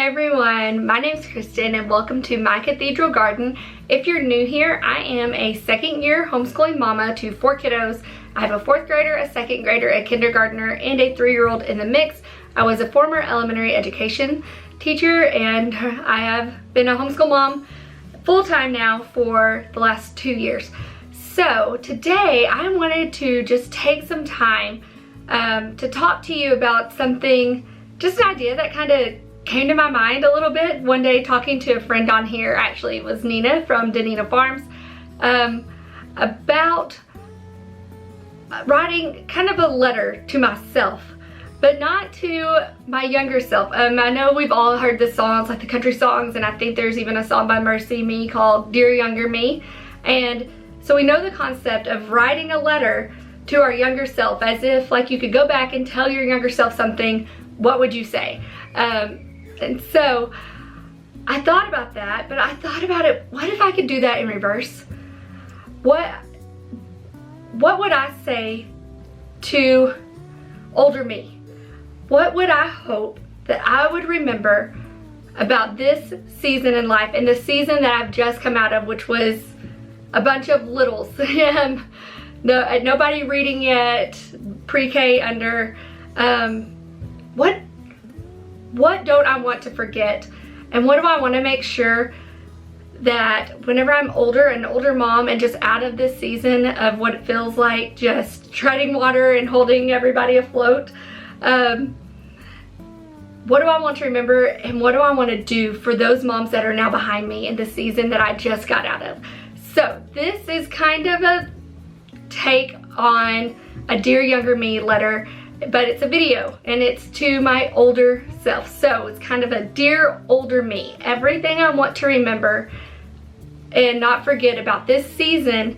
everyone, my name is Kristen and welcome to my Cathedral garden. If you're new here, I am a second year homeschooling mama to 4 kiddos. I have a 4th grader, a 2nd grader, a kindergartner, and a 3-year-old in the mix. I was a former elementary education teacher and I have been a homeschool mom full-time now for the last 2 years. So today I wanted to just take some time to talk to you about something, just an idea that kind of came to my mind a little bit one day talking to a friend on here. Actually, it was Nina from Danina Farms, about writing kind of a letter to myself, but not to my younger self. I know we've all heard the songs, like the country songs, and I think there's even a song by Mercy Me called Dear Younger Me. And so we know the concept of writing a letter to our younger self, as if like you could go back and tell your younger self something. What would you say? And so I thought about that, but I thought about it, what if I could do that in reverse? What would I say to older me? What would I hope that I would remember about this season in life and the season that I've just come out of, which was a bunch of littles. Nobody reading yet, pre-K under. What don't I want to forget? And what do I want to make sure that whenever I'm older, an older mom, and just out of this season of what it feels like just treading water and holding everybody afloat, what do I want to remember and what do I want to do for those moms that are now behind me in the season that I just got out of? So this is kind of a take on a Dear Younger Me letter, but it's a video and it's to my older self. So it's kind of a dear older me, everything I want to remember and not forget about this season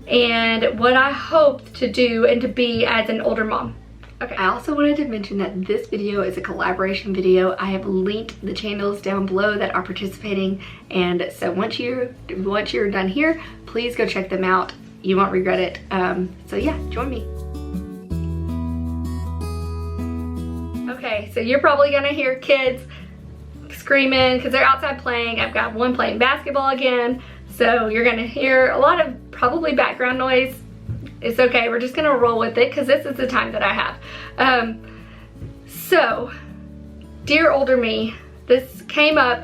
and what I hope to do and to be as an older mom. Okay, I also wanted to mention that this video is a collaboration video. I have linked the channels down below that are participating, and so once you're done here, please go check them out. You won't regret it. So yeah, join me. Okay, so you're probably gonna hear kids screaming because they're outside playing. I've got one playing basketball again, so you're gonna hear a lot of probably background noise. It's okay, we're just gonna roll with it because this is the time that I have. So, dear older me, this came up,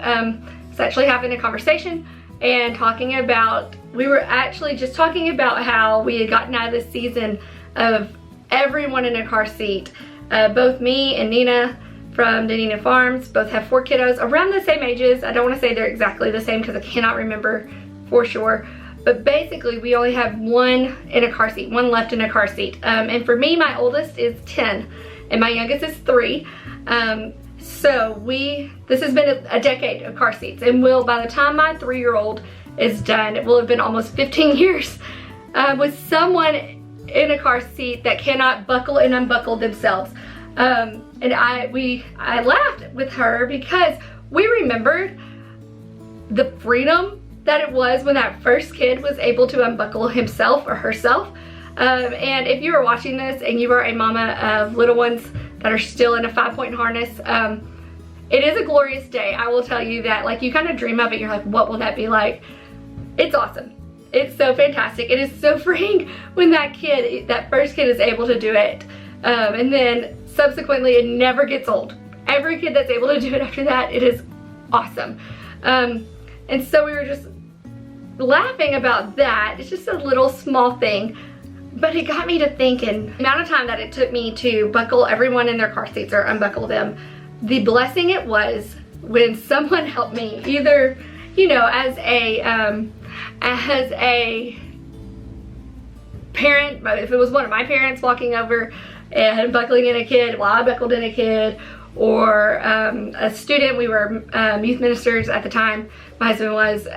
it's actually having a conversation and talking about, we were actually just talking about how we had gotten out of this season of everyone in a car seat. Both me and Nina from Danina Farms both have 4 kiddos around the same ages. I don't want to say they're exactly the same because I cannot remember for sure. But basically we only have one in a car seat, one left in a car seat. And for me, my oldest is 10 and my youngest is 3. So this has been a decade of car seats, and by the time my 3-year-old is done, it will have been almost 15 years with someone in a car seat that cannot buckle and unbuckle themselves. And I laughed with her because we remembered the freedom that it was when that first kid was able to unbuckle himself or herself. And if you are watching this and you are a mama of little ones that are still in a 5-point harness, it is a glorious day. I will tell you that. Like, you kind of dream of it. You're like, what will that be like? It's awesome. It's so fantastic. It is so freeing when that first kid is able to do it. And then subsequently it never gets old. Every kid that's able to do it after that, it is awesome. And so we were just laughing about that. It's just a little small thing, but it got me to thinking the amount of time that it took me to buckle everyone in their car seats or unbuckle them, the blessing it was when someone helped me, either, you know, as a parent, if it was one of my parents walking over and buckling in a kid while I buckled in a kid, or a student. We were youth ministers at the time, my husband was,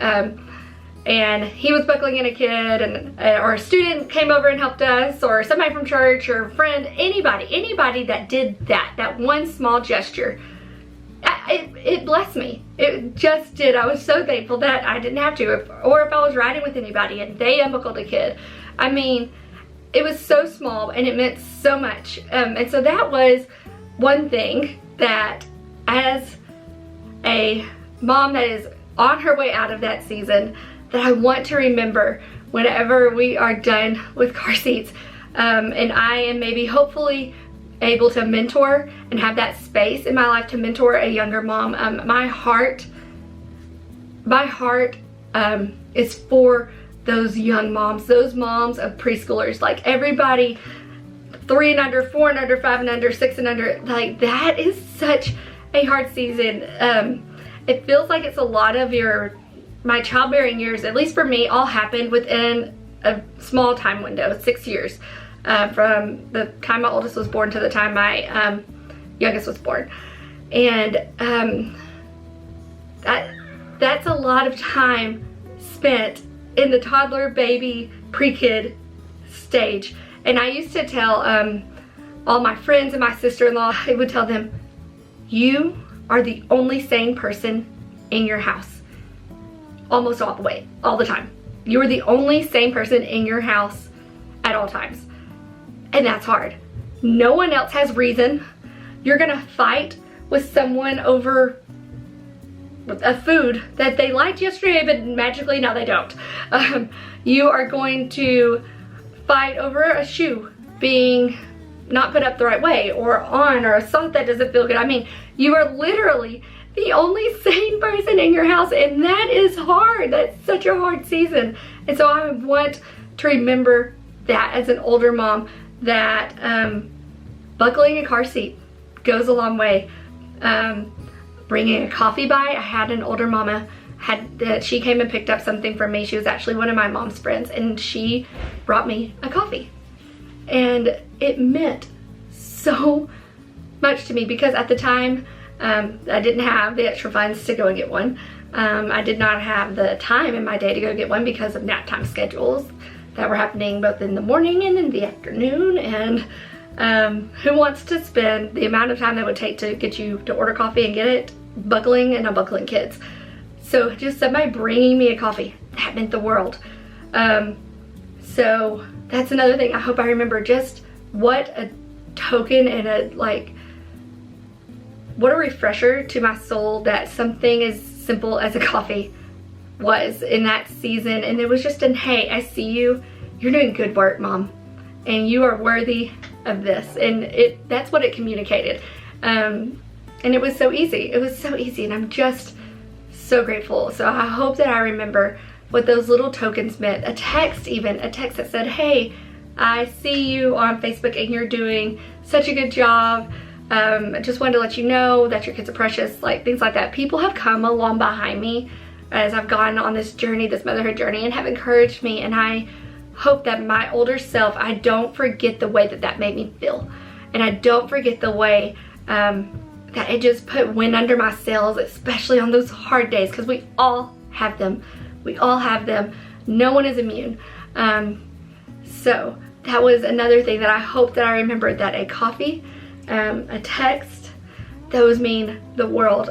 and he was buckling in a kid, and or a student came over and helped us, or somebody from church, or a friend, anybody that did that one small gesture, it blessed me. It just did. I was so thankful that I didn't have to, or if I was riding with anybody and they unbuckled a kid. I mean, it was so small and it meant so much. And so that was one thing that as a mom that is on her way out of that season that I want to remember whenever we are done with car seats. And I am maybe hopefully able to mentor and have that space in my life to mentor a younger mom. My heart is for those young moms, those moms of preschoolers, like everybody 3 and under, 4 and under, 5 and under, 6 and under. Like, that is such a hard season. It feels like it's a lot of my childbearing years, at least for me, all happened within a small time window, 6 years. From the time my oldest was born to the time my youngest was born. And that's a lot of time spent in the toddler, baby, pre-kid stage. And I used to tell all my friends and my sister-in-law, I would tell them, you are the only sane person in your house. Almost all the time. You are the only sane person in your house at all times. And that's hard. No one else has reason. You're gonna fight with someone over a food that they liked yesterday, but magically now they don't. You are going to fight over a shoe being not put up the right way, or on, or a sock that doesn't feel good. I mean, you are literally the only sane person in your house, and that is hard. That's such a hard season. And so I want to remember that as an older mom, that buckling a car seat goes a long way. Bringing a coffee by. I had an older mama, she came and picked up something for me. She was actually one of my mom's friends, and she brought me a coffee. And it meant so much to me, because at the time, I didn't have the extra funds to go and get one. I did not have the time in my day to go get one because of nap time schedules that were happening both in the morning and in the afternoon. And who wants to spend the amount of time that would take to get you to order coffee and get it buckling and unbuckling kids? So just somebody bringing me a coffee, that meant the world. So that's another thing I hope I remember, just what a token and what a refresher to my soul that something as simple as a coffee was in that season. And it was just hey, I see you, you're doing good work, Mom, and you are worthy of this. And that's what it communicated. And it was so easy. It was so easy, and I'm just so grateful. So I hope that I remember what those little tokens meant. A text that said, hey, I see you on Facebook and you're doing such a good job. I just wanted to let you know that your kids are precious, like things like that. People have come along behind me as I've gone on this journey, this motherhood journey, and have encouraged me. And I hope that my older self, I don't forget the way that made me feel. And I don't forget the way that it just put wind under my sails, especially on those hard days, because we all have them. We all have them. No one is immune. So that was another thing that I hope that I remembered, that a coffee, a text, those mean the world.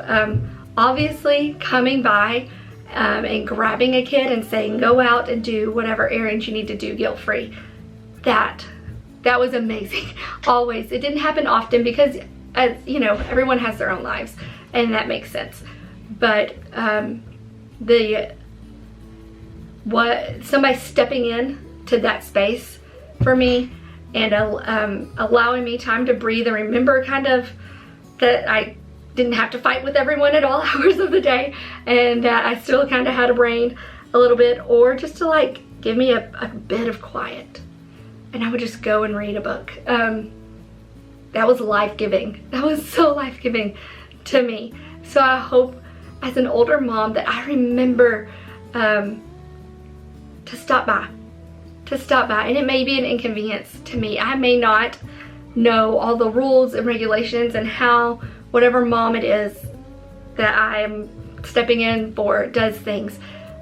Obviously coming by and grabbing a kid and saying, go out and do whatever errands you need to do guilt-free. That was amazing. Always. It didn't happen often because, as you know, everyone has their own lives, and that makes sense. But somebody stepping in to that space for me and allowing me time to breathe and remember kind of that I didn't have to fight with everyone at all hours of the day, and that I still kind of had a brain a little bit, or just to give me a bit of quiet, and I would just go and read a book. That was life-giving. That was so life-giving to me. So I hope as an older mom that I remember to stop by. And it may be an inconvenience to me. I may not know all the rules and regulations and how whatever mom it is that I'm stepping in for does things.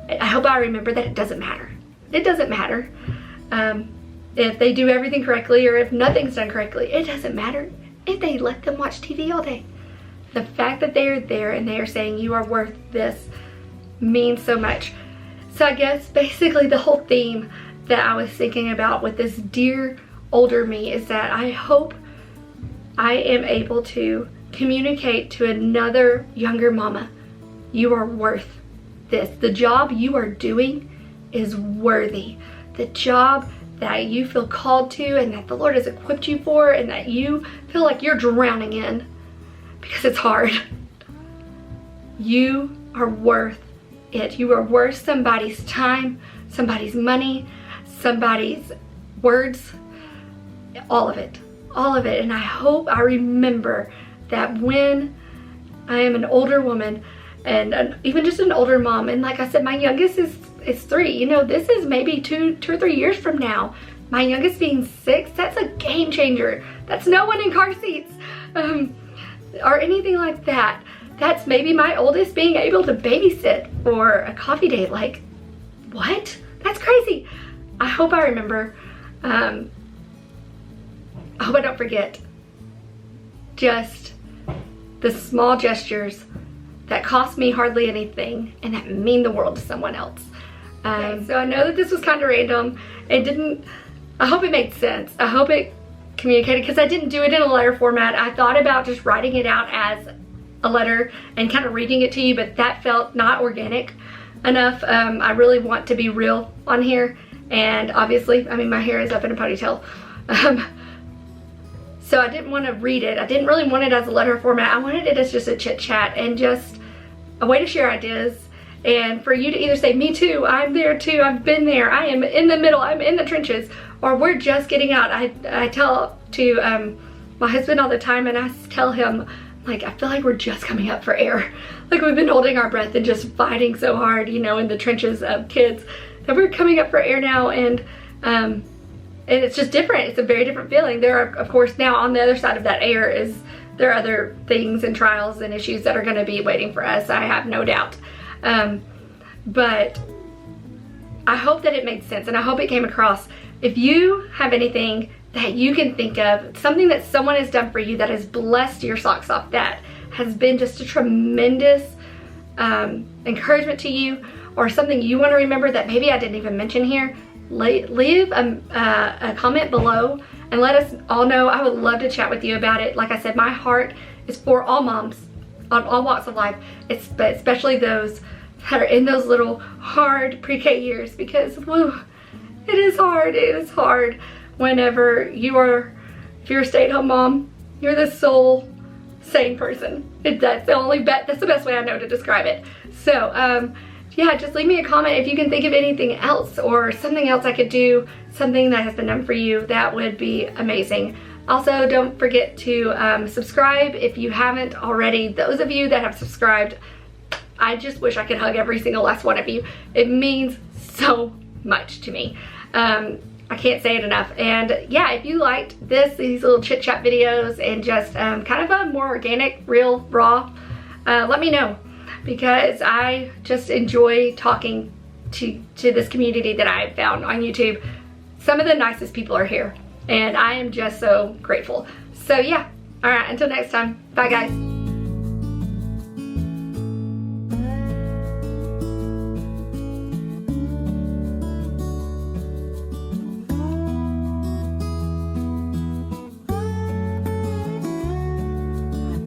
I hope I remember that it doesn't matter. It doesn't matter. If they do everything correctly or if nothing's done correctly, it doesn't matter. If they let them watch TV all day. The fact that they are there and they are saying you are worth this means so much. So I guess basically the whole theme that I was thinking about with this dear older me is that I hope I am able to communicate to another younger mama You are worth this. The job you are doing is worthy. The job that you feel called to and that the Lord has equipped you for and that you feel like you're drowning in because it's hard. You are worth it. You are worth somebody's time, somebody's money, somebody's words, all of it. All of it. And I hope I remember that when I am an older woman and even just an older mom, and like I said, my youngest is 3. You know, this is maybe two or 3 years from now. My youngest being 6, that's a game changer. That's no one in car seats or anything like that. That's maybe my oldest being able to babysit for a coffee date. Like, what? That's crazy. I hope I remember. I hope I don't forget just the small gestures that cost me hardly anything and that mean the world to someone else. So I know that this was kind of random. I hope it made sense. I hope it communicated, because I didn't do it in a letter format. I thought about just writing it out as a letter and kind of reading it to you, but that felt not organic enough. I really want to be real on here, and obviously, I mean, my hair is up in a ponytail. So I didn't want to read it. I didn't really want it as a letter format. I wanted it as just a chit chat and just a way to share ideas, and for you to either say, me too, I'm there too, I've been there, I am in the middle, I'm in the trenches, or we're just getting out. I tell to my husband all the time, and I tell him, like, I feel like we're just coming up for air. Like, we've been holding our breath and just fighting so hard, you know, in the trenches of kids, that we're coming up for air now, and it's just different. It's a very different feeling. There are, of course, now on the other side of that air there are other things and trials and issues that are going to be waiting for us, I have no doubt. But I hope that it made sense, and I hope it came across. If you have anything that you can think of, something that someone has done for you that has blessed your socks off, that has been just a tremendous encouragement to you, or something you want to remember that maybe I didn't even mention here, leave a comment below and let us all know. I would love to chat with you about it. Like I said, my heart is for all moms on all walks of life, but especially those that are in those little hard pre-K years, because whew, it is hard. It is hard whenever if you're a stay-at-home mom, you're the sole sane person. That's the best way I know to describe it. So yeah, just leave me a comment if you can think of anything else or something else I could do, something that has been done for you. That would be amazing. Also, don't forget to subscribe if you haven't already. Those of you that have subscribed, I just wish I could hug every single last one of you. It means so much to me. I can't say it enough. And yeah, if you liked these little chit chat videos and just kind of a more organic, real, raw, let me know, because I just enjoy talking to this community that I found on YouTube. Some of the nicest people are here, and I am just so grateful. So yeah, all right, until next time, bye guys.